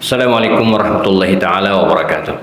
Assalamualaikum warahmatullahi taala wabarakatuh.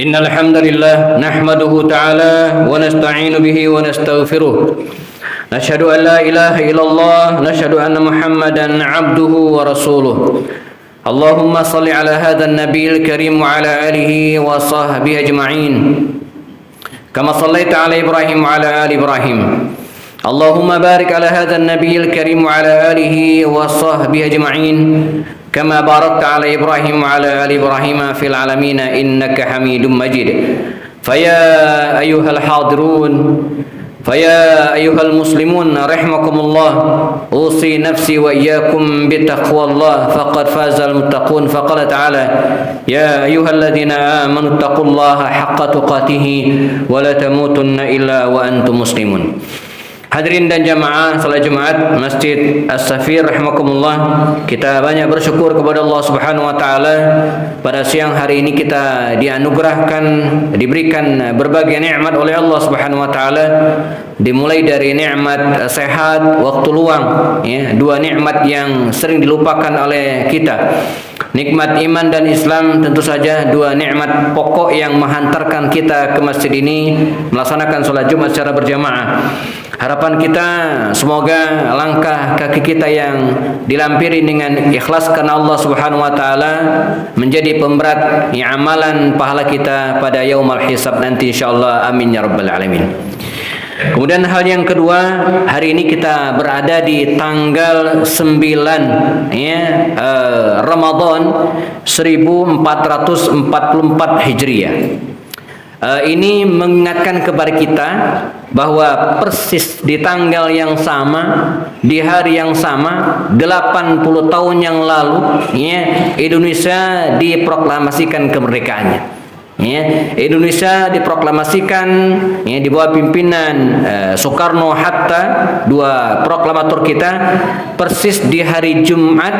Innal hamdalillah nahmaduhu ta'ala wa nasta'inu bihi wa nastaghfiruh نشهد أن لا إله إلا الله نشهد أن محمدا عبده ورسوله اللهم صل على هذا النبي الكريم وعلى آله وصحبه أجمعين كما صليت على إبراهيم وعلى آل إبراهيم اللهم بارك على هذا النبي الكريم وعلى آله وصحبه أجمعين كما باركت على إبراهيم وعلى آل إبراهيم في العالمين إنك حميد مجيد فيا أيها الحاضرون فيا أيها المسلمون رحمكم الله أوصي نفسي وإياكم بتقوى الله فقد فاز المتقون فقال تعالى يا أيها الذين آمنوا اتقوا الله حق تقاته ولا تموتن إلا وأنتم مسلمون. Hadirin dan jamaah salat Jumat Masjid As-Safir rahimakumullah, kita banyak bersyukur kepada Allah Subhanahu wa taala pada siang hari ini kita diberikan berbagai nikmat oleh Allah Subhanahu wa taala, dimulai dari nikmat sehat, waktu luang, ya, dua nikmat yang sering dilupakan oleh kita. Nikmat iman dan Islam tentu saja dua nikmat pokok yang menghantarkan kita ke masjid ini melaksanakan sholat Jumat secara berjamaah. Harapan kita semoga langkah kaki kita yang dilampiri dengan ikhlas karena Allah Subhanahu wa taala menjadi pemberat amalan pahala kita pada yaumul hisab nanti insyaallah, amin ya rabbal alamin. Kemudian hal yang kedua, hari ini kita berada di tanggal 9 Ramadan 1444 Hijriah. Ini mengingatkan kepada kita bahwa persis di tanggal yang sama, di hari yang sama, 80 tahun yang lalu, Indonesia diproklamasikan kemerdekaannya. Indonesia diproklamasikan di bawah pimpinan Soekarno Hatta, dua proklamator kita, persis di hari Jumat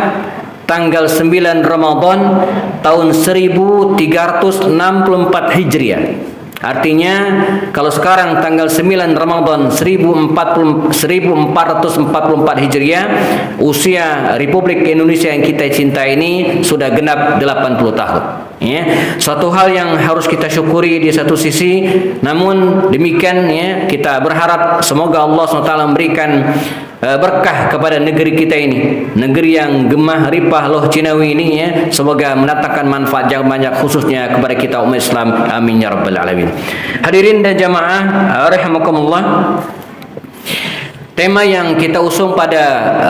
tanggal 9 Ramadan tahun 1364 Hijriah. Artinya kalau sekarang tanggal 9 Ramadan 1444 Hijriah, usia Republik Indonesia yang kita cintai ini sudah genap 80 tahun. Suatu hal yang harus kita syukuri di satu sisi, namun demikian kita berharap semoga Allah SWT memberikan berkah kepada negeri kita ini, negeri yang gemah ripah loh Cinawi ini, semoga mendatangkan manfaat yang banyak khususnya kepada kita umat Islam, amin ya rabbal alamin. Hadirin dan jamaah rahimakumullah, tema yang kita usung pada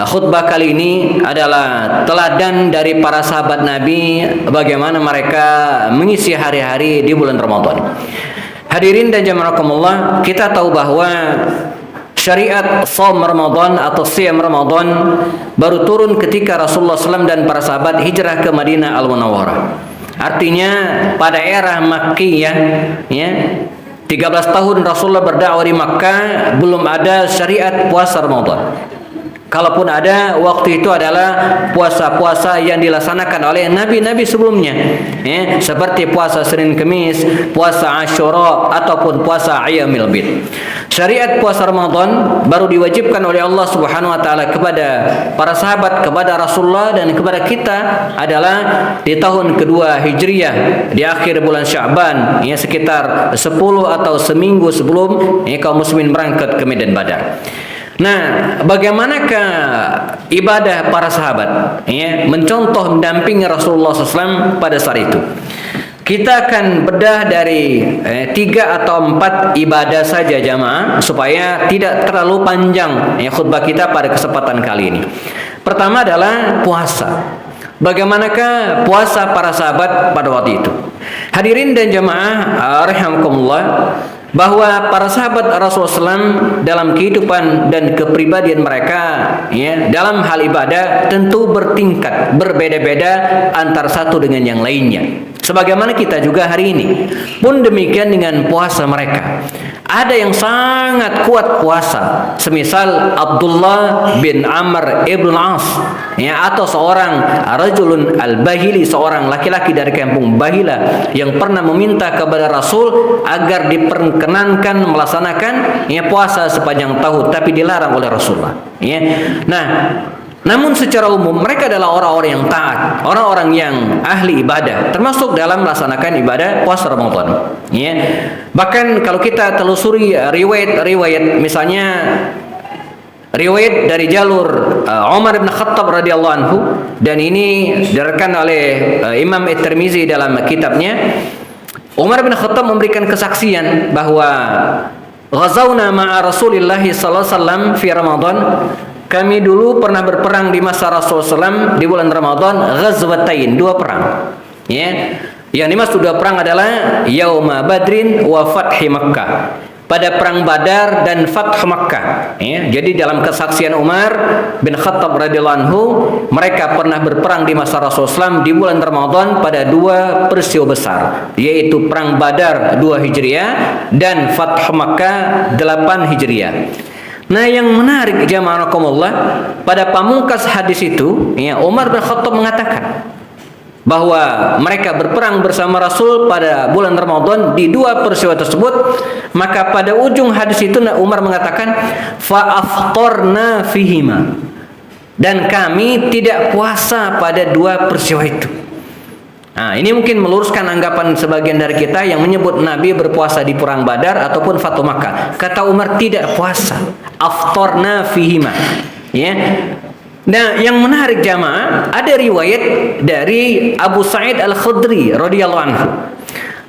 khutbah kali ini adalah teladan dari para sahabat Nabi, bagaimana mereka mengisi hari-hari di bulan Ramadan. Hadirin dan jamaah rahimakumullah, kita tahu bahwa syariat shaum Ramadan atau siyam Ramadan baru turun ketika Rasulullah SAW dan para sahabat hijrah ke Madinah Al-Munawwarah. Artinya pada era Makkiyah, 13 tahun Rasulullah berdakwah di Makkah, belum ada syariat puasa Ramadan. Kalaupun ada, waktu itu adalah puasa-puasa yang dilaksanakan oleh nabi-nabi sebelumnya, seperti puasa Senin Kemis, puasa Asyura, ataupun puasa Ayyamil Bid. Syariat puasa Ramadan baru diwajibkan oleh Allah Subhanahu wa taala kepada para sahabat, kepada Rasulullah dan kepada kita adalah di tahun kedua Hijriah, di akhir bulan Sya'ban, sekitar 10 atau seminggu sebelum kaum muslimin berangkat ke medan Badar. Nah, bagaimanakah ibadah para sahabat mencontoh mendampingi Rasulullah SAW pada saat itu? Kita akan bedah dari 3 atau 4 ibadah saja jamaah, supaya tidak terlalu panjang khutbah kita pada kesempatan kali ini. Pertama adalah puasa. Bagaimanakah puasa para sahabat pada waktu itu? Hadirin dan jamaah rahimakumullah, bahwa para sahabat Rasulullah SAW dalam kehidupan dan kepribadian mereka dalam hal ibadah tentu bertingkat, berbeda-beda antara satu dengan yang lainnya. Sebagaimana kita juga hari ini pun demikian dengan puasa mereka. Ada yang sangat kuat puasa, semisal Abdullah bin Amr ibn As, atau seorang rajulun al-Bahili, seorang laki-laki dari kampung Bahila yang pernah meminta kepada Rasul agar diperkenankan melaksanakan puasa sepanjang tahun, tapi dilarang oleh Rasulullah. Nah, namun secara umum mereka adalah orang-orang yang taat, orang-orang yang ahli ibadah, termasuk dalam melaksanakan ibadah puasa Ramadan. Bahkan kalau kita telusuri riwayat-riwayat, misalnya riwayat dari jalur Umar bin Khattab radhiyallahu anhu, dan ini diriwayatkan oleh Imam At-Tirmizi dalam kitabnya. Umar bin Khattab memberikan kesaksian bahwa ghazawna ma'a Rasulillah sallallahu alaihi wasallam fi Ramadan. Kami dulu pernah berperang di masa Rasulullah SAW di bulan Ramadan, ghazwatain, 2 perang. Ya. Yang dimaksud 2 perang adalah Yauma Badrin wa Fathi Makkah. Pada perang Badar dan Fathu Makkah. Ya, jadi dalam kesaksian Umar bin Khattab radhiyallahu anhu, mereka pernah berperang di masa Rasulullah SAW di bulan Ramadan pada 2 peristiwa besar, yaitu perang Badar 2 Hijriah dan Fathu Makkah 8 Hijriah. Nah, yang menarik jamaah rahimakumullah, pada pamungkas hadis itu, ya, Umar bin Khattab mengatakan bahwa mereka berperang bersama Rasul pada bulan Ramadan di 2 peristiwa tersebut. Maka pada ujung hadis itu Umar mengatakan fa'aftarna fihima, dan kami tidak puasa pada 2 peristiwa itu. Nah, ini mungkin meluruskan anggapan sebagian dari kita yang menyebut Nabi berpuasa di perang Badar ataupun Fathu Makkah. Kata Umar tidak puasa, aftarna fihima. Ya. Nah, yang menarik jamaah, ada riwayat dari Abu Sa'id Al-Khudri radhiyallahu anhu.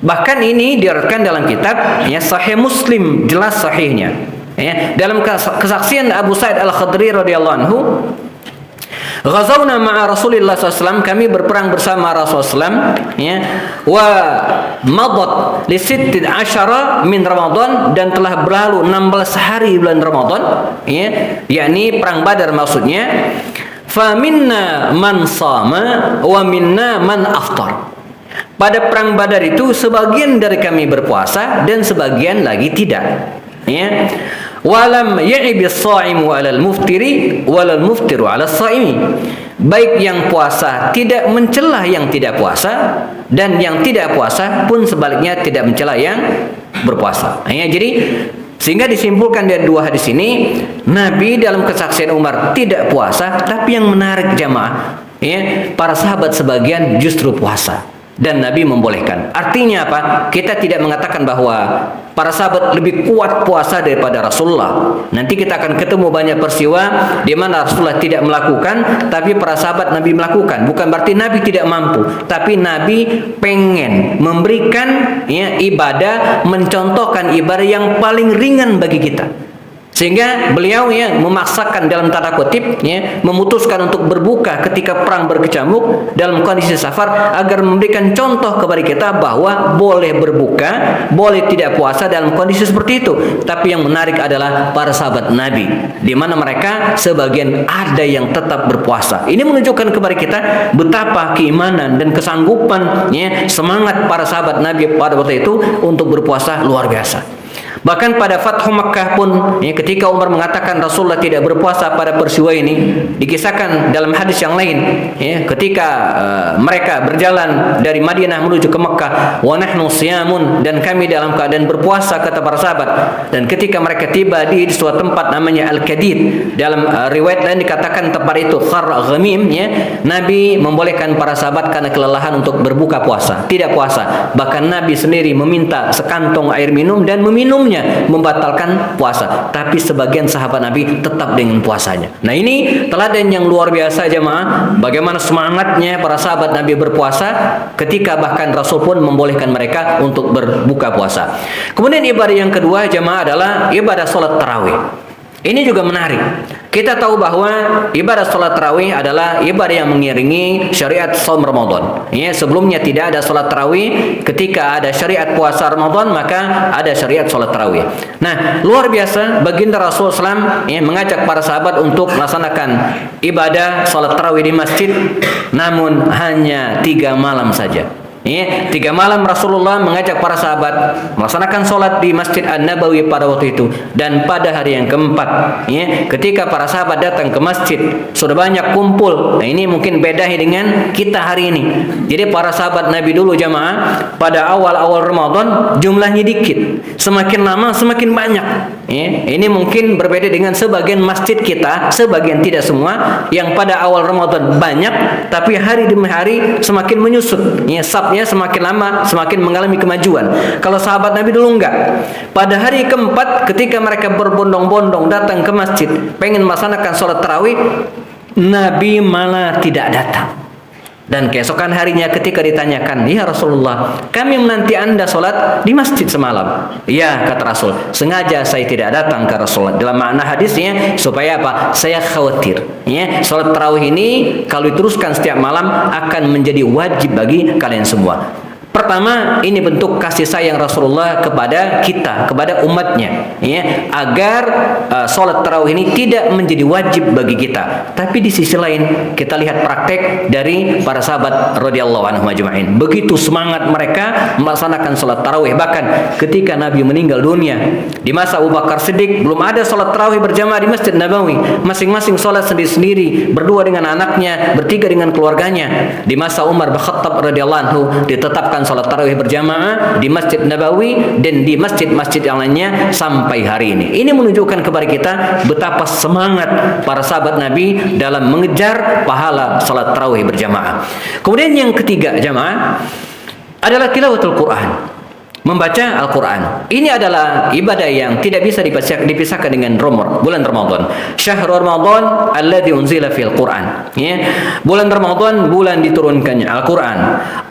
Bahkan ini diriwayatkan dalam kitab ya Sahih Muslim, jelas sahihnya. Ya, dalam kesaksian Abu Sa'id Al-Khudri radhiyallahu anhu, ghazawna ma'a Rasulillah SAW, kami berperang bersama Rasulullah SAW, ya, wa madat li 16 min Ramadan, dan telah berlalu 16 hari bulan Ramadan, ya, yakni perang Badar maksudnya. Fa minna man sama wa minna man aftar. Pada perang Badar itu sebagian dari kami berpuasa dan sebagian lagi tidak, ya. Walam ya'ibis sha'imu 'alal muftiri walal muftiru 'alas sha'imi. Baik yang puasa tidak mencela yang tidak puasa, dan yang tidak puasa pun sebaliknya tidak mencela yang berpuasa. Ya, jadi sehingga disimpulkan dari 2 hadis ini, Nabi dalam kesaksian Umar tidak puasa, tapi yang menarik jamaah, ya, para sahabat sebagian justru puasa. Dan Nabi membolehkan. Artinya apa? Kita tidak mengatakan bahwa para sahabat lebih kuat puasa daripada Rasulullah. Nanti kita akan ketemu banyak peristiwa di mana Rasulullah tidak melakukan, tapi para sahabat Nabi melakukan. Bukan berarti Nabi tidak mampu, tapi Nabi pengen memberikan, ya, ibadah, mencontohkan ibadah yang paling ringan bagi kita. Sehingga beliau, ya, memaksakan dalam tanda kutip, ya, memutuskan untuk berbuka ketika perang berkecamuk dalam kondisi safar, agar memberikan contoh kepada kita bahwa boleh berbuka, boleh tidak puasa dalam kondisi seperti itu. Tapi yang menarik adalah para sahabat Nabi, di mana mereka sebagian ada yang tetap berpuasa. Ini menunjukkan kepada kita betapa keimanan dan kesanggupan, ya, semangat para sahabat Nabi pada waktu itu untuk berpuasa luar biasa. Bahkan pada Fathu Makkah pun, ya, ketika Umar mengatakan Rasulullah tidak berpuasa pada peristiwa ini, dikisahkan dalam hadis yang lain, ya, ketika mereka berjalan dari Madinah menuju ke Makkah, wa nahnu siyamun, dan kami dalam keadaan berpuasa, kata para sahabat. Dan ketika mereka tiba di suatu tempat namanya Al-Kadid, dalam riwayat lain dikatakan tempat itu Khar Ghamim, ya, Nabi membolehkan para sahabat karena kelelahan untuk berbuka puasa, tidak puasa. Bahkan Nabi sendiri meminta sekantong air minum dan meminumnya, membatalkan puasa. Tapi sebagian sahabat Nabi tetap dengan puasanya. Nah, ini teladan yang luar biasa jemaah, bagaimana semangatnya para sahabat Nabi berpuasa ketika bahkan Rasul pun membolehkan mereka untuk berbuka puasa. Kemudian ibadah yang kedua jemaah adalah ibadah salat tarawih. Ini juga menarik. Kita tahu bahwa ibadah salat tarawih adalah ibadah yang mengiringi syariat saum Ramadan. Ya, sebelumnya tidak ada salat tarawih. Ketika ada syariat puasa Ramadan, maka ada syariat salat tarawih. Nah, luar biasa baginda Rasul SAW, ya, mengajak para sahabat untuk melaksanakan ibadah salat tarawih di masjid, namun hanya 3 malam saja. Ya, 3 malam Rasulullah mengajak para sahabat melaksanakan sholat di Masjid An-Nabawi pada waktu itu. Dan pada hari yang keempat, ya, ketika para sahabat datang ke masjid, sudah banyak kumpul. Nah, ini mungkin beda dengan kita hari ini. Jadi para sahabat Nabi dulu jamaah, pada awal-awal Ramadan jumlahnya dikit, semakin lama semakin banyak. Ya, ini mungkin berbeda dengan sebagian masjid kita, sebagian tidak semua, yang pada awal Ramadan banyak, tapi hari demi hari semakin menyusut. Ya, safnya sholatnya semakin lama semakin mengalami kemajuan. Kalau sahabat Nabi dulu enggak. Pada hari keempat ketika mereka berbondong-bondong datang ke masjid pengen melaksanakan sholat tarawih, Nabi malah tidak datang. Dan keesokan harinya ketika ditanyakan, "Ya Rasulullah, kami menanti Anda sholat di masjid semalam." "Ya," kata Rasul, "sengaja saya tidak datang ke Rasulullah." Dalam makna hadisnya supaya apa? Saya khawatir, ya, sholat tarawih ini kalau diteruskan setiap malam akan menjadi wajib bagi kalian semua. Pertama, ini bentuk kasih sayang Rasulullah kepada kita, kepada umatnya, ya, agar sholat tarawih ini tidak menjadi wajib bagi kita. Tapi di sisi lain kita lihat praktek dari para sahabat radhiyallahu anhum ajma'in. Begitu semangat mereka melaksanakan sholat tarawih. Bahkan ketika Nabi meninggal dunia, di masa Abu Bakar Siddiq belum ada sholat tarawih berjamaah di Masjid Nabawi. Masing-masing sholat sendiri-sendiri, berdua dengan anaknya, bertiga dengan keluarganya. Di masa Umar bin Khattab radhiyallahu anhu ditetapkan salat tarawih berjamaah di Masjid Nabawi dan di masjid-masjid yang lainnya sampai hari ini. Ini menunjukkan kepada kita betapa semangat para sahabat Nabi dalam mengejar pahala salat tarawih berjamaah. Kemudian yang ketiga jamaah adalah tilawatul Quran. Membaca Al-Quran. Ini adalah ibadah yang tidak bisa dipisahkan dengan bulan Ramadan. Syahrul Ramadan alladzi unzila fil Quran. Ya. Bulan Ramadan bulan diturunkannya Al-Quran.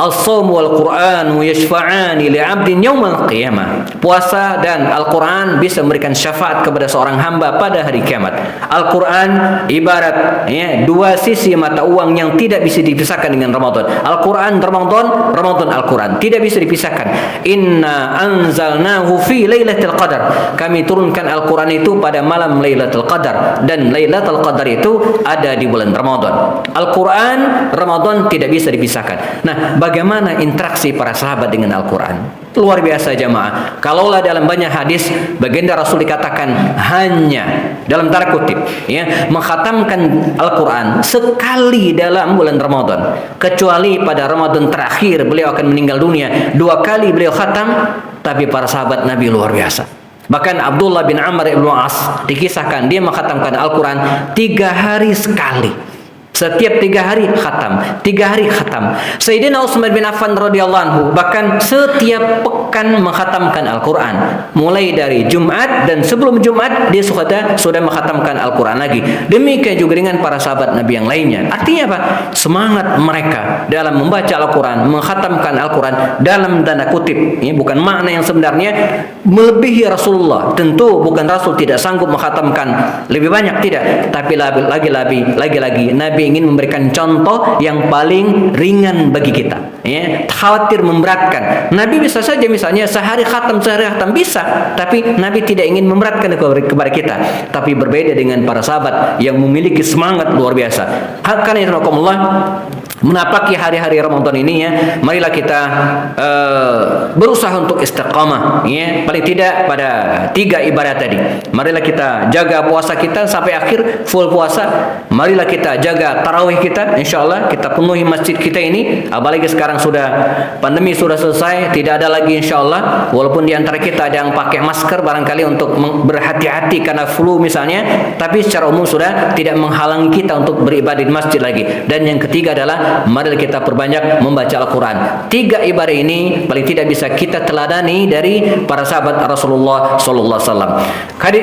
As-shaum wal Quran yashfa'ani li'abdin yaumal qiyamah. Puasa dan Al-Quran bisa memberikan syafaat kepada seorang hamba pada hari kiamat. Al-Quran ibarat, ya, dua sisi mata uang yang tidak bisa dipisahkan dengan Ramadan. Al-Quran Ramadan, Ramadan Al-Quran. Tidak bisa dipisahkan. Anzalnahu fi lailatul qadar. Kami turunkan Al-Quran itu pada malam Lailatul Qadar, dan Lailatul Qadar itu ada di bulan Ramadan. Al-Quran Ramadan tidak bisa dipisahkan. Nah, bagaimana interaksi para sahabat dengan Al-Quran? Luar biasa jamaah. Kalaulah dalam banyak hadis baginda Rasul dikatakan hanya dalam tanda kutip, ya, mengkhatamkan Al-Quran sekali dalam bulan Ramadan, kecuali pada Ramadan terakhir beliau akan meninggal dunia, 2 kali beliau khatam. Tapi para sahabat Nabi luar biasa. Bahkan Abdullah bin Amr ibn As dikisahkan dia mengkhatamkan Al-Quran 3 hari sekali. Setiap 3 hari khatam, 3 hari khatam. Sayyidina Utsman bin Affan radhiyallahu anhu bahkan setiap pekan mengkhatamkan Al-Quran. Mulai dari Jumat dan sebelum Jumat dia sudah mengkhatamkan Al-Quran lagi. Demikian juga dengan para sahabat Nabi yang lainnya. Artinya apa? Semangat mereka dalam membaca Al-Quran, mengkhatamkan Al-Quran dalam tanda kutip. Ini bukan makna yang sebenarnya melebihi Rasulullah. Tentu bukan Rasul tidak sanggup mengkhatamkan lebih banyak, tidak. Tapi lagi-lagi Nabi ingin memberikan contoh yang paling ringan bagi kita, ya, khawatir memberatkan. Nabi bisa saja misalnya sehari khatam bisa, tapi Nabi tidak ingin memberatkan kepada kita. Tapi berbeda dengan para sahabat yang memiliki semangat luar biasa. Karena itu Allah menapaki hari-hari Ramadan ini, ya, marilah kita berusaha untuk istiqamah, ya, paling tidak pada 3 ibadah tadi. Marilah kita jaga puasa kita sampai akhir full puasa. Marilah kita jaga tarawih kita, insyaallah kita penuhi masjid kita ini. Apalagi sekarang sudah pandemi sudah selesai, tidak ada lagi insyaallah. Walaupun di antara kita ada yang pakai masker barangkali untuk berhati-hati karena flu misalnya, tapi secara umum sudah tidak menghalangi kita untuk beribadah di masjid lagi. Dan yang ketiga adalah mari kita perbanyak membaca Al-Quran. 3 ibadah ini paling tidak bisa kita teladani dari para sahabat Rasulullah sallallahu alaihi wasallam.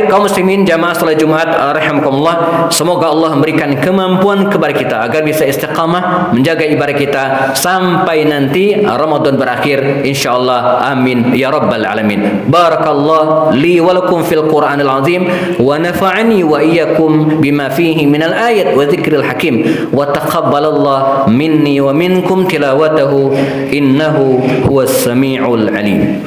Kaum muslimin jamaah salat Jumat rahimakumullah, semoga Allah memberikan kemampuan kepada kita agar bisa istiqamah menjaga ibadah kita sampai nanti Ramadan berakhir insyaallah. Amin ya rabbal alamin. Barakallahu li wa lakum fil Qur'anil azim wa nafa'ani wa iyyakum bima fihi minal ayat wa dzikril hakim wa taqabbalallahu minni wa minkum tilawatahu innahu huwas samiul alim.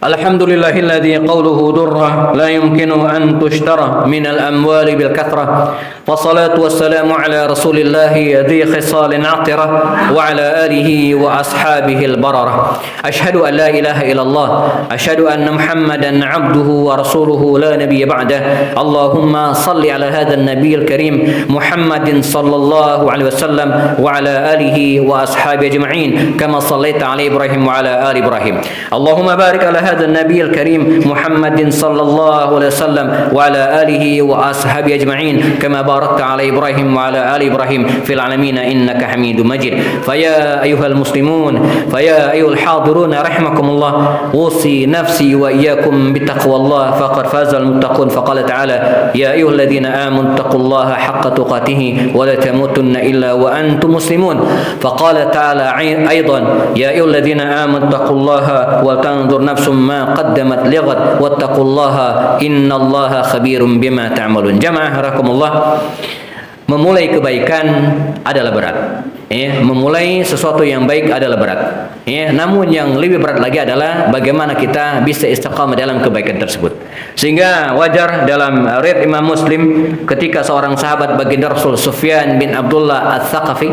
Alhamdulillahilladzi qawluhu durrah la yumkinu an tushtara minal amwali bil kathrah والصلاة والسلام على رسول الله ذي خصال عطرة وعلى آله وأصحابه البررة أشهد أن لا إله إلا الله أشهد أن محمدا عبده ورسوله لا نبي بعده اللهم صل على هذا النبي الكريم محمد صلى الله عليه وسلم وعلى آله وأصحابه أجمعين كما صليت على إبراهيم وعلى آل إبراهيم اللهم بارك على هذا النبي الكريم محمد صلى الله عليه وسلم وعلى آله وأصحابه أجمعين كما باركت على إبراهيم وعلى آل إبراهيم في العالمين إنك حميد مجيد فيا أيها المسلمون فيا أيها الحاضرون رحمكم الله أوصي نفسي وإياكم بتقوى الله فقد فاز المتقون فقال تعالى يا أيها الذين آمنوا اتقوا الله حق تقاته ولا تموتن إلا وأنتم مسلمون فقال تعالى أيضا يا أيها الذين آمنوا اتقوا الله ولتنظر نفس ما قدمت لغد واتقوا الله إن الله خبير بما تعملون جماعة رحمكم الله. Memulai kebaikan adalah berat. Memulai sesuatu yang baik adalah berat. Namun yang lebih berat lagi adalah bagaimana kita bisa istiqamah dalam kebaikan tersebut. Sehingga wajar dalam riwayat Imam Muslim ketika seorang sahabat baginda Rasul Sufyan bin Abdullah Ats-Tsaqafi,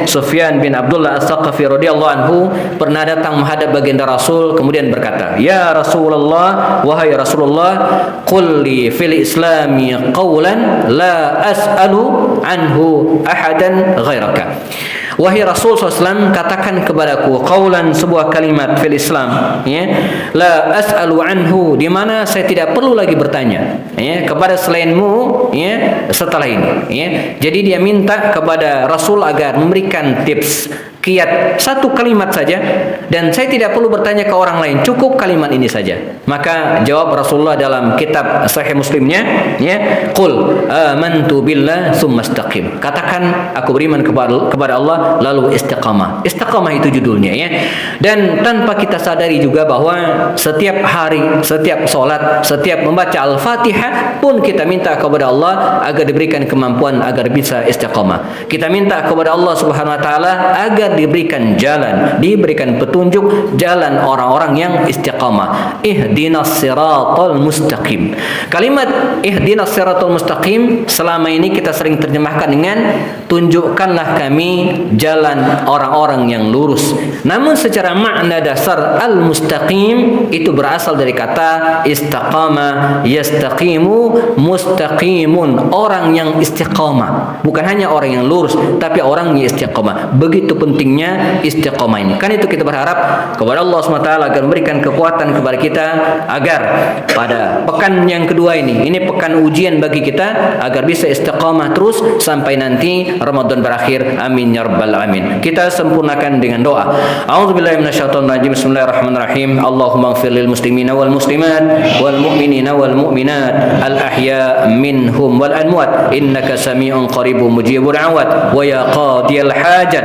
Sufyan bin Abdullah Ats-Tsaqafi radhiyallahu anhu pernah datang menghadap baginda Rasul kemudian berkata, "Ya Rasulullah, wahai Rasulullah, qul li fil islami qawlan la as'alu anhu ahadan ghairaka." Wahai Rasul SAW, katakan kepadaku qaulan, sebuah kalimat fil Islam, la as'alu anhu, di mana saya tidak perlu lagi bertanya kepada selainmu setelah ini. Jadi dia minta kepada Rasul agar memberikan tips, kiat, satu kalimat saja, dan saya tidak perlu bertanya ke orang lain, cukup kalimat ini saja. Maka jawab Rasulullah dalam kitab Sahih Muslimnya, qul amantu billah tsumma istaqim, katakan aku beriman kepada Allah lalu istiqamah. Istiqamah itu judulnya Dan tanpa kita sadari juga bahwa setiap hari, setiap sholat, setiap membaca Al-Fatihah pun kita minta kepada Allah agar diberikan kemampuan agar bisa istiqamah. Kita minta kepada Allah Subhanahu wa taala agar diberikan jalan, diberikan petunjuk jalan orang-orang yang istiqamah. Ihdinas siratal mustaqim. Kalimat ihdinas siratal mustaqim selama ini kita sering terjemahkan dengan tunjukkanlah kami jalan orang-orang yang lurus. Namun secara makna dasar al-mustaqim itu berasal dari kata istaqama, yastaqimu, mustaqimun, orang yang istiqamah. Bukan hanya orang yang lurus, tapi orang yang istiqamah. Begitu pentingnya istiqamah ini. Kan itu kita berharap kepada Allah SWT agar memberikan kekuatan kepada kita agar pada pekan yang kedua ini pekan ujian bagi kita agar bisa istiqamah terus sampai nanti Ramadan berakhir. Amin ya rabbal alamin. Kita sempurnakan dengan doa. A'udzubillahi minasyaitonir rajim. Bismillahirrahmanirrahim. Allahumma ighfir lil muslimina wal muslimat wal mu'minina wal mu'minat al ahya minhum wal amwat innaka sami'un qaribun mujibur da'awat wa ya qadiyal hajat.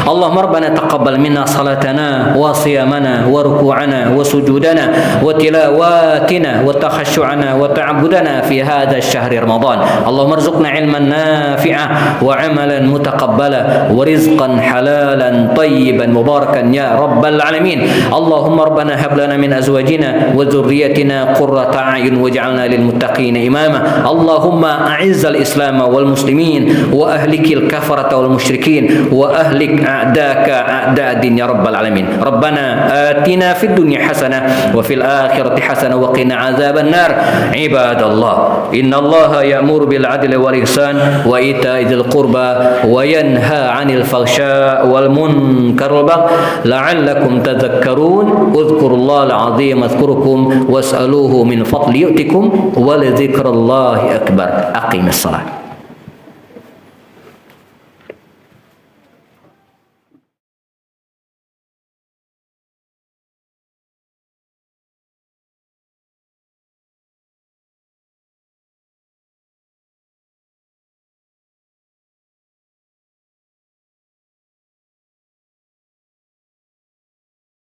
Allahumma rabbana taqabbal minna salatana wa siyamana wa ruku'ana wa sujudana wa tilawatina wa takhashu'ana wa ta'abbudana fi hadha ash-shahr Ramadan. Allahumma arzuqna ilman nafi'ah wa 'amalan mutaqabbala wa rizqan halalan tayyiban mubarakan ya rabbal alamin. Allahumma rabbana hab lana min azwajina wa dhurriyyatina qurrata a'yun waj'alna lil muttaqina imama. Allahumma a'izzal islam wal muslimin wa ahlikil kafarata wal musyrikin wa ahlik a'daka a'da din ya rabbal alamin. Rabbana atina fid dunya hasanah wa fil akhirati hasanah wa qina azaban nar. Ibadallah, innallaha ya'muru bil adli wal ihsan wa ita'i dzil qurba wa yanha 'anil fahsya'i wal munkar wal baghi la'allakum tadhakkarun. Udhkurullahal 'azim adhkurukum was'aluhu min fadli yu'tikum wa la dzikrallahi akbar. Aqimis shalah.